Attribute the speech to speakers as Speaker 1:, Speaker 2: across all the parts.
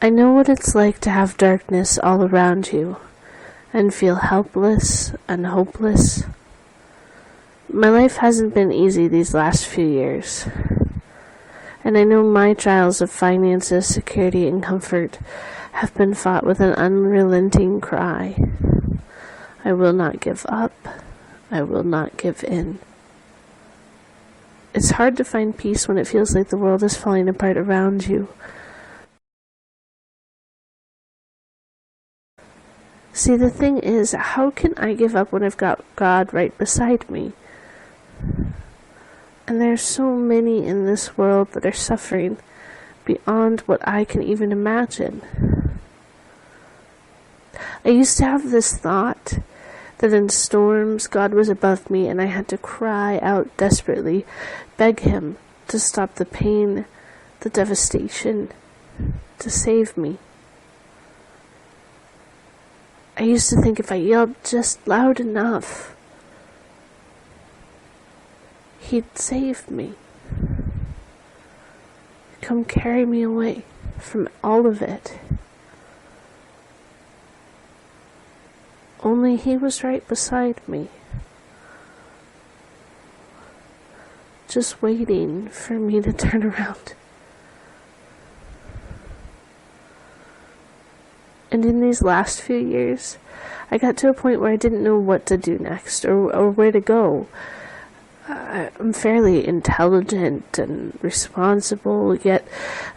Speaker 1: I know what it's like to have darkness all around you and feel helpless and hopeless. My life hasn't been easy these last few years, and I know my trials of finances, security, and comfort have been fought with an unrelenting cry. I will not give up. I will not give in. It's hard to find peace when it feels like the world is falling apart around you. See, the thing is, how can I give up when I've got God right beside me? And there's so many in this world that are suffering beyond what I can even imagine. I used to have this thought that in storms God was above me and I had to cry out desperately, beg Him to stop the pain, the devastation, to save me. I used to think if I yelled just loud enough, He'd save me. Come carry me away from all of it. Only He was right beside me, just waiting for me to turn around. And in these last few years, I got to a point where I didn't know what to do next or where to go. I'm fairly intelligent and responsible, yet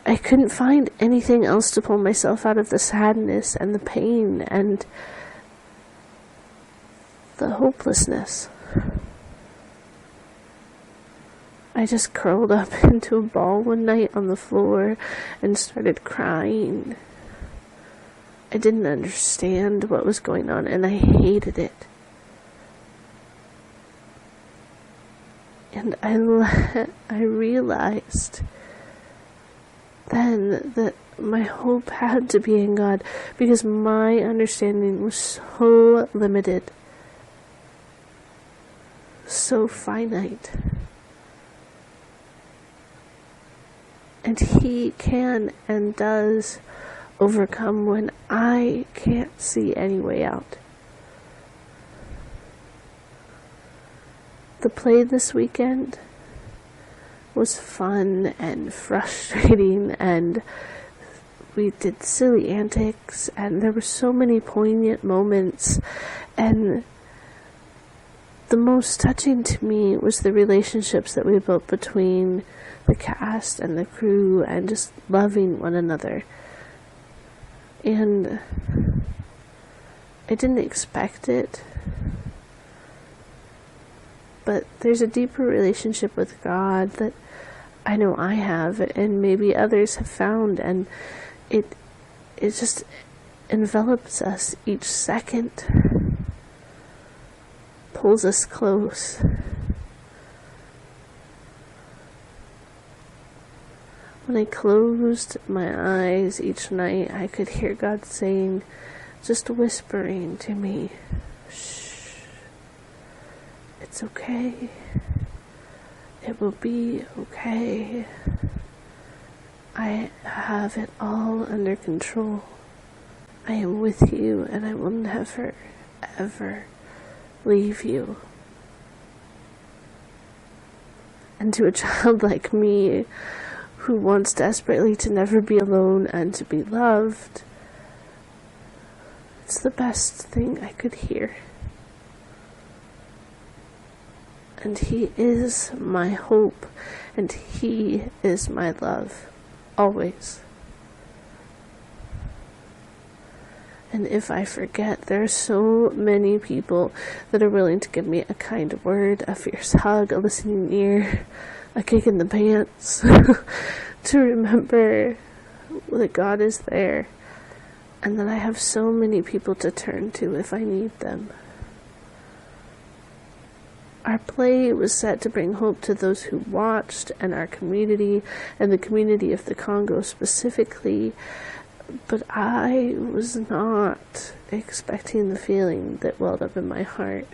Speaker 1: I couldn't find anything else to pull myself out of the sadness and the pain and the hopelessness. I just curled up into a ball one night on the floor and started crying. I didn't understand what was going on, and I hated it. And I realized then that my hope had to be in God, because my understanding was so limited, so finite. And He can and does overcome when I can't see any way out. The play this weekend was fun and frustrating, and we did silly antics, and there were so many poignant moments, and the most touching to me was the relationships that we built between the cast and the crew, and just loving one another. And I didn't expect it, but there's a deeper relationship with God that I know I have, and maybe others have found, and it just envelops us each second, pulls us close. When I closed my eyes each night, I could hear God saying, just whispering to me, shh. It's okay. It will be okay. I have it all under control. I am with you, and I will never, ever leave you. And to a child like me, who wants desperately to never be alone and to be loved, it's the best thing I could hear. And He is my hope, and He is my love, always. And if I forget, there are so many people that are willing to give me a kind word, a fierce hug, a listening ear, a kick in the pants, to remember that God is there, and that I have so many people to turn to if I need them. Our play was set to bring hope to those who watched, and our community, and the community of the Congo specifically, but I was not expecting the feeling that welled up in my heart.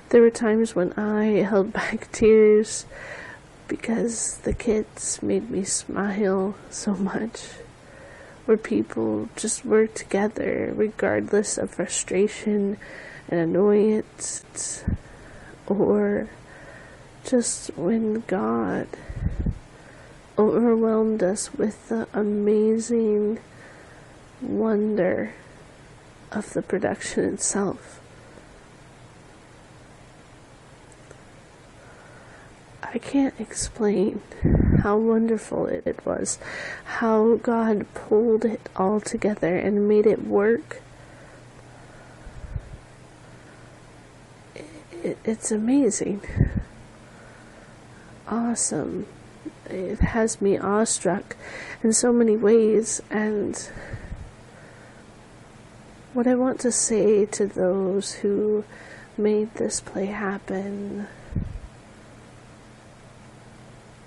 Speaker 1: There were times when I held back tears because the kids made me smile so much, where people just work together regardless of frustration and annoyance, or just when God overwhelmed us with the amazing wonder of the production itself. I can't explain how wonderful it was, how God pulled it all together and made it work. It's amazing. Awesome. It has me awestruck in so many ways, and what I want to say to those who made this play happen: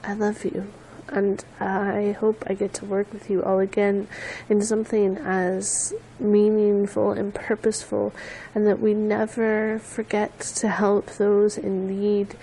Speaker 1: I love you, and I hope I get to work with you all again in something as meaningful and purposeful, and that we never forget to help those in need